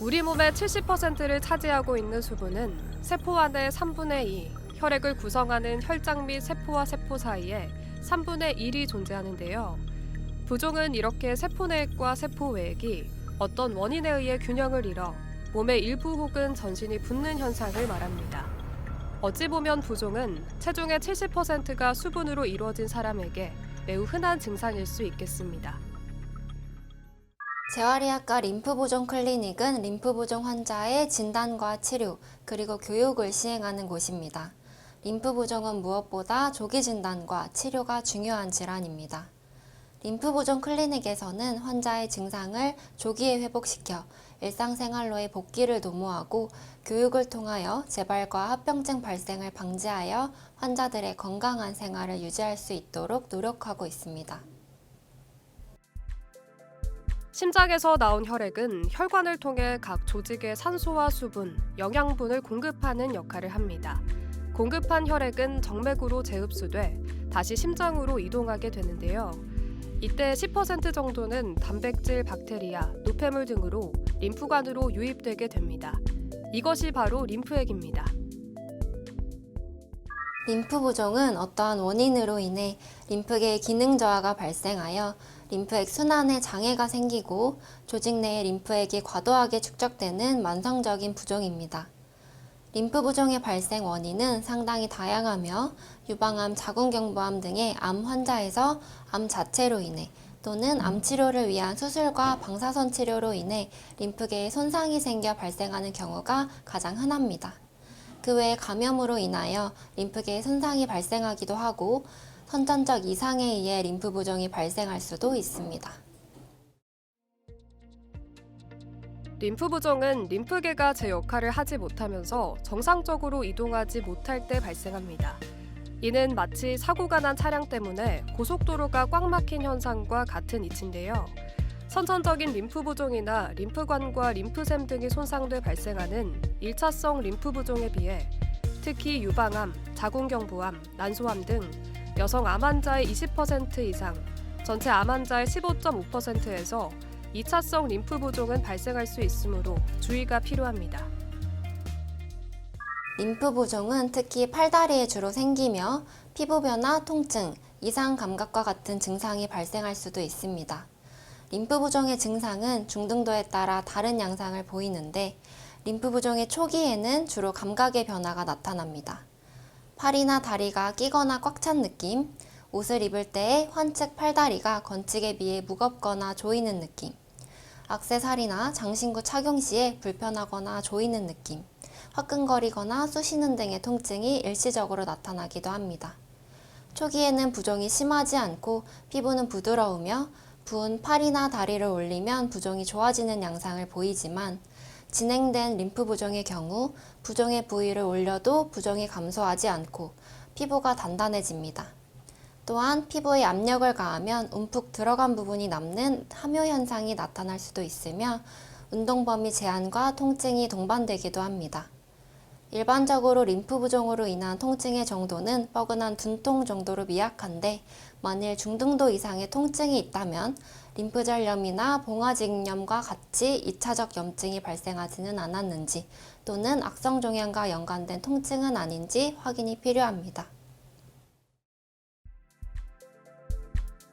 우리 몸의 70%를 차지하고 있는 수분은 세포 안의 3분의 2, 혈액을 구성하는 혈장 및 세포와 세포 사이에 3분의 1이 존재하는데요. 부종은 이렇게 세포 내액과 세포 외액이 어떤 원인에 의해 균형을 잃어 몸의 일부 혹은 전신이 붓는 현상을 말합니다. 어찌 보면 부종은 체중의 70%가 수분으로 이루어진 사람에게 매우 흔한 증상일 수 있겠습니다. 재활의학과 림프부종 클리닉은 림프부종 환자의 진단과 치료, 그리고 교육을 시행하는 곳입니다. 림프부종은 무엇보다 조기 진단과 치료가 중요한 질환입니다. 림프부종 클리닉에서는 환자의 증상을 조기에 회복시켜 일상생활로의 복귀를 도모하고 교육을 통하여 재발과 합병증 발생을 방지하여 환자들의 건강한 생활을 유지할 수 있도록 노력하고 있습니다. 심장에서 나온 혈액은 혈관을 통해 각 조직에 산소와 수분, 영양분을 공급하는 역할을 합니다. 공급한 혈액은 정맥으로 재흡수돼 다시 심장으로 이동하게 되는데요. 이때 10% 정도는 단백질, 박테리아, 노폐물 등으로 림프관으로 유입되게 됩니다. 이것이 바로 림프액입니다. 림프부종은 어떠한 원인으로 인해 림프계의 기능 저하가 발생하여 림프액 순환에 장애가 생기고 조직 내에 림프액이 과도하게 축적되는 만성적인 부종입니다. 림프부종의 발생 원인은 상당히 다양하며 유방암, 자궁경부암 등의 암 환자에서 암 자체로 인해 또는 암 치료를 위한 수술과 방사선 치료로 인해 림프계에 손상이 생겨 발생하는 경우가 가장 흔합니다. 그 외에 감염으로 인하여 림프계에 손상이 발생하기도 하고 선천적 이상에 의해 림프부종이 발생할 수도 있습니다. 림프부종은 림프계가 제 역할을 하지 못하면서 정상적으로 이동하지 못할 때 발생합니다. 이는 마치 사고가 난 차량 때문에 고속도로가 꽉 막힌 현상과 같은 이치인데요. 선천적인 림프부종이나 림프관과 림프샘 등이 손상돼 발생하는 1차성 림프부종에 비해 특히 유방암, 자궁경부암, 난소암 등 여성 암 환자의 20% 이상, 전체 암 환자의 15.5%에서 2차성 림프부종은 발생할 수 있으므로 주의가 필요합니다. 림프부종은 특히 팔다리에 주로 생기며 피부 변화, 통증, 이상 감각과 같은 증상이 발생할 수도 있습니다. 림프부종의 증상은 중등도에 따라 다른 양상을 보이는데 림프부종의 초기에는 주로 감각의 변화가 나타납니다. 팔이나 다리가 끼거나 꽉 찬 느낌, 옷을 입을 때의 환측 팔다리가 건칙에 비해 무겁거나 조이는 느낌, 액세서리나 장신구 착용 시에 불편하거나 조이는 느낌, 화끈거리거나 쑤시는 등의 통증이 일시적으로 나타나기도 합니다. 초기에는 부종이 심하지 않고 피부는 부드러우며 부은 팔이나 다리를 올리면 부종이 좋아지는 양상을 보이지만 진행된 림프부종의 경우 부종의 부위를 올려도 부종이 감소하지 않고 피부가 단단해집니다. 또한 피부에 압력을 가하면 움푹 들어간 부분이 남는 함요 현상이 나타날 수도 있으며 운동 범위 제한과 통증이 동반되기도 합니다. 일반적으로 림프부종으로 인한 통증의 정도는 뻐근한 둔통 정도로 미약한데 만일 중등도 이상의 통증이 있다면 림프절염이나 봉화직염과 같이 2차적 염증이 발생하지는 않았는지 또는 악성종양과 연관된 통증은 아닌지 확인이 필요합니다.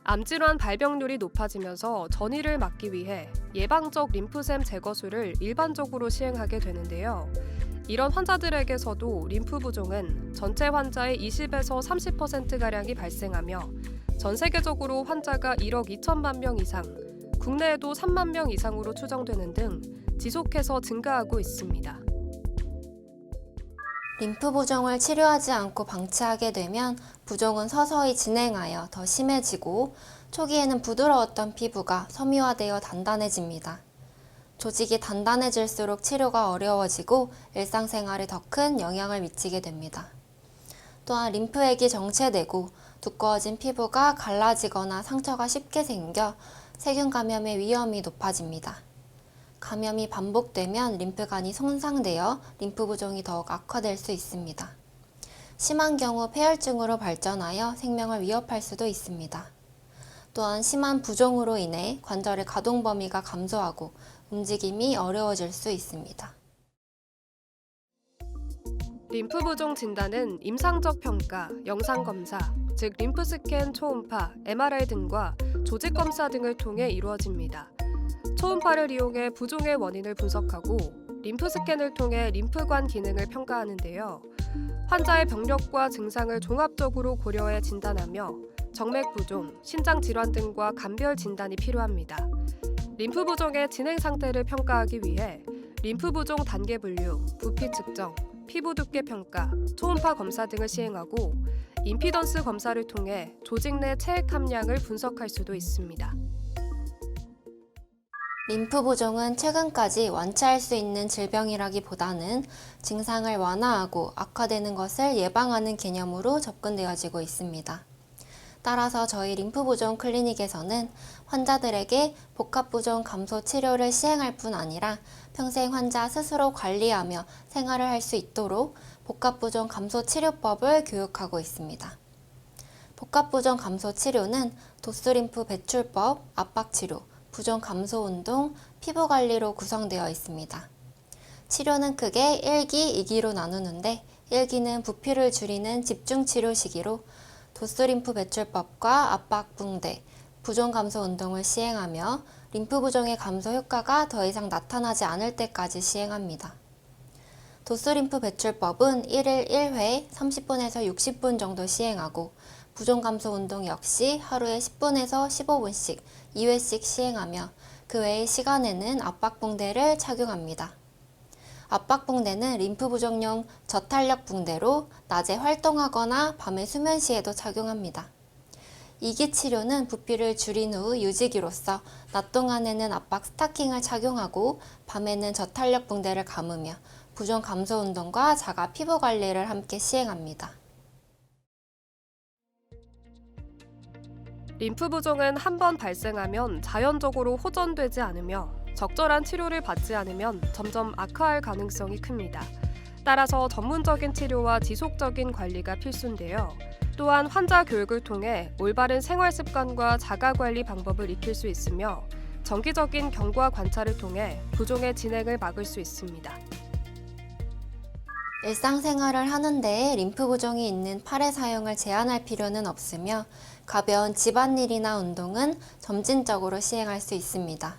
암질환 발병률이 높아지면서 전이를 막기 위해 예방적 림프샘 제거술을 일반적으로 시행하게 되는데요. 이런 환자들에게서도 림프부종은 전체 환자의 20에서 30%가량이 발생하며 전 세계적으로 환자가 1억 2천만 명 이상, 국내에도 3만 명 이상으로 추정되는 등 지속해서 증가하고 있습니다. 림프부종을 치료하지 않고 방치하게 되면 부종은 서서히 진행하여 더 심해지고 초기에는 부드러웠던 피부가 섬유화되어 단단해집니다. 조직이 단단해질수록 치료가 어려워지고 일상생활에 더 큰 영향을 미치게 됩니다. 또한 림프액이 정체되고 두꺼워진 피부가 갈라지거나 상처가 쉽게 생겨 세균 감염의 위험이 높아집니다. 감염이 반복되면 림프관이 손상되어 림프부종이 더욱 악화될 수 있습니다. 심한 경우 폐혈증으로 발전하여 생명을 위협할 수도 있습니다. 또한 심한 부종으로 인해 관절의 가동 범위가 감소하고 움직임이 어려워질 수 있습니다. 림프 부종 진단은 임상적 평가, 영상 검사, 즉 림프 스캔, 초음파, MRI 등과 조직 검사 등을 통해 이루어집니다. 초음파를 이용해 부종의 원인을 분석하고 림프 스캔을 통해 림프관 기능을 평가하는데요. 환자의 병력과 증상을 종합적으로 고려해 진단하며 정맥 부종, 신장 질환 등과 감별 진단이 필요합니다. 림프 부종의 진행 상태를 평가하기 위해 림프 부종 단계 분류, 부피 측정, 피부 두께 평가, 초음파 검사 등을 시행하고 임피던스 검사를 통해 조직 내 체액 함량을 분석할 수도 있습니다. 림프 부종은 최근까지 완치할 수 있는 질병이라기보다는 증상을 완화하고 악화되는 것을 예방하는 개념으로 접근되어지고 있습니다. 따라서 저희 림프 부종 클리닉에서는 환자들에게 복합 부종 감소 치료를 시행할 뿐 아니라 평생 환자 스스로 관리하며 생활을 할 수 있도록 복합 부종 감소 치료법을 교육하고 있습니다. 복합 부종 감소 치료는 도수림프 배출법, 압박 치료, 부종 감소 운동, 피부 관리로 구성되어 있습니다. 치료는 크게 1기, 2기로 나누는데 1기는 부피를 줄이는 집중 치료 시기로 도수림프 배출법과 압박 붕대, 부종 감소 운동을 시행하며 림프 부종의 감소 효과가 더 이상 나타나지 않을 때까지 시행합니다. 도수림프 배출법은 1일 1회 30분에서 60분 정도 시행하고 부종 감소 운동 역시 하루에 10분에서 15분씩 2회씩 시행하며 그 외의 시간에는 압박붕대를 착용합니다. 압박붕대는 림프 부종용 저탄력 붕대로 낮에 활동하거나 밤에 수면 시에도 착용합니다. 2기 치료는 부피를 줄인 후 유지기로서 낮 동안에는 압박 스타킹을 착용하고 밤에는 저탄력 붕대를 감으며 부종 감소 운동과 자가 피부 관리를 함께 시행합니다. 림프 부종은 한 번 발생하면 자연적으로 호전되지 않으며 적절한 치료를 받지 않으면 점점 악화할 가능성이 큽니다. 따라서 전문적인 치료와 지속적인 관리가 필수인데요. 또한 환자 교육을 통해 올바른 생활 습관과 자가 관리 방법을 익힐 수 있으며 정기적인 경과 관찰을 통해 부종의 진행을 막을 수 있습니다. 일상생활을 하는 데에 림프 부종이 있는 팔의 사용을 제한할 필요는 없으며 가벼운 집안일이나 운동은 점진적으로 시행할 수 있습니다.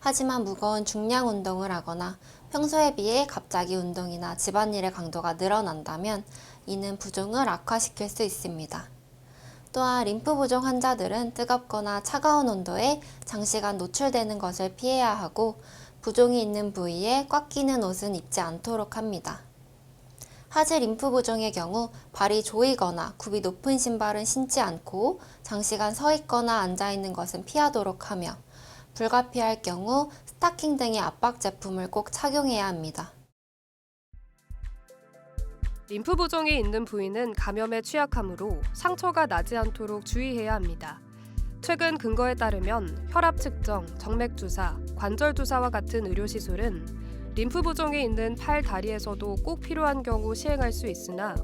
하지만 무거운 중량 운동을 하거나 평소에 비해 갑자기 운동이나 집안일의 강도가 늘어난다면 이는 부종을 악화시킬 수 있습니다. 또한 림프 부종 환자들은 뜨겁거나 차가운 온도에 장시간 노출되는 것을 피해야 하고 부종이 있는 부위에 꽉 끼는 옷은 입지 않도록 합니다. 하지 림프 부종의 경우 발이 조이거나 굽이 높은 신발은 신지 않고 장시간 서 있거나 앉아 있는 것은 피하도록 하며 불가피할 경우 스타킹 등의 압박 제품을 꼭 착용해야 합니다. 림프 부종이 있는 부위는 감염에 취약하므로 상처가 나지 않도록 주의해야 합니다. 최근 근거에 따르면 혈압 측정, 정맥 주사, 관절 주사와 같은 의료 시술은 림프 부종이 있는 팔, 다리에서도 꼭 필요한 경우 시행할 수 있으나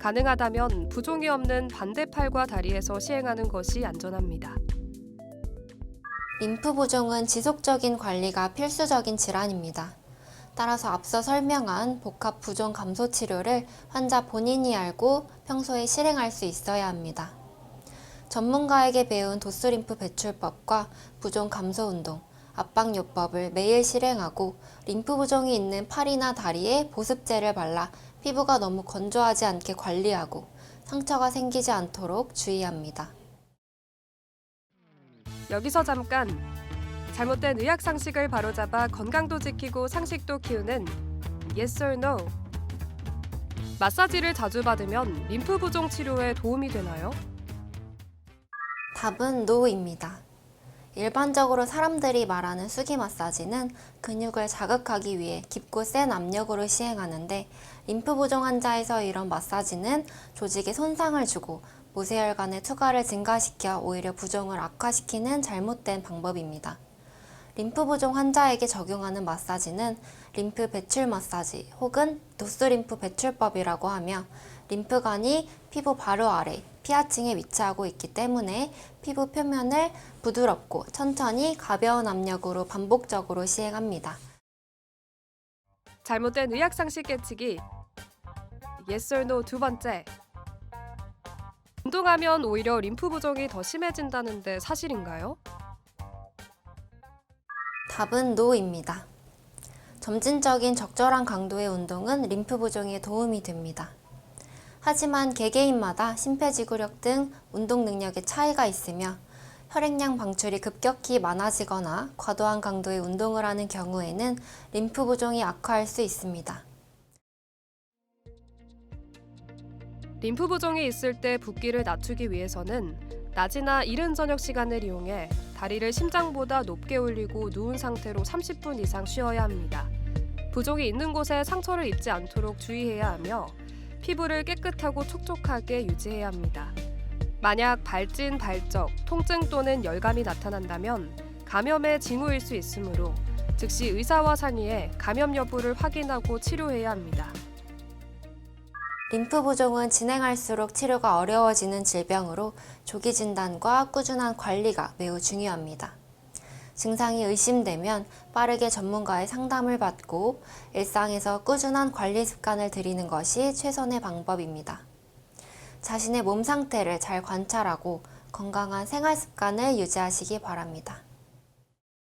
가능하다면 부종이 없는 반대팔과 다리에서 시행하는 것이 안전합니다. 림프 부종은 지속적인 관리가 필수적인 질환입니다. 따라서 앞서 설명한 복합 부종 감소 치료를 환자 본인이 알고 평소에 실행할 수 있어야 합니다. 전문가에게 배운 도수림프 배출법과 부종 감소 운동, 압박요법을 매일 실행하고 림프 부종이 있는 팔이나 다리에 보습제를 발라 피부가 너무 건조하지 않게 관리하고 상처가 생기지 않도록 주의합니다. 여기서 잠깐! 잘못된 의학 상식을 바로잡아 건강도 지키고 상식도 키우는 Yes or No. 마사지를 자주 받으면 림프 부종 치료에 도움이 되나요? 답은 NO입니다. 일반적으로 사람들이 말하는 수기 마사지는 근육을 자극하기 위해 깊고 센 압력으로 시행하는데 림프 부종 환자에서 이런 마사지는 조직에 손상을 주고 모세혈관의 투과를 증가시켜 오히려 부종을 악화시키는 잘못된 방법입니다. 림프 부종 환자에게 적용하는 마사지는 림프 배출 마사지 혹은 도수림프 배출법이라고 하며 림프관이 피부 바로 아래 피하층에 위치하고 있기 때문에 피부 표면을 부드럽고 천천히 가벼운 압력으로 반복적으로 시행합니다. 잘못된 의학상식 깨치기. Yes or no 두 번째. 운동하면 오히려 림프 부종이 더 심해진다는데 사실인가요? 답은 NO입니다. 점진적인 적절한 강도의 운동은 림프 부종에 도움이 됩니다. 하지만 개개인마다 심폐지구력 등 운동 능력의 차이가 있으며 혈액량 방출이 급격히 많아지거나 과도한 강도의 운동을 하는 경우에는 림프 부종이 악화할 수 있습니다. 림프 부종이 있을 때 붓기를 낮추기 위해서는 낮이나 이른 저녁 시간을 이용해 다리를 심장보다 높게 올리고 누운 상태로 30분 이상 쉬어야 합니다. 부종이 있는 곳에 상처를 입지 않도록 주의해야 하며 피부를 깨끗하고 촉촉하게 유지해야 합니다. 만약 발진, 발적, 통증 또는 열감이 나타난다면 감염의 징후일 수 있으므로 즉시 의사와 상의해 감염 여부를 확인하고 치료해야 합니다. 림프 부종은 진행할수록 치료가 어려워지는 질병으로 조기 진단과 꾸준한 관리가 매우 중요합니다. 증상이 의심되면 빠르게 전문가의 상담을 받고 일상에서 꾸준한 관리 습관을 들이는 것이 최선의 방법입니다. 자신의 몸 상태를 잘 관찰하고 건강한 생활 습관을 유지하시기 바랍니다.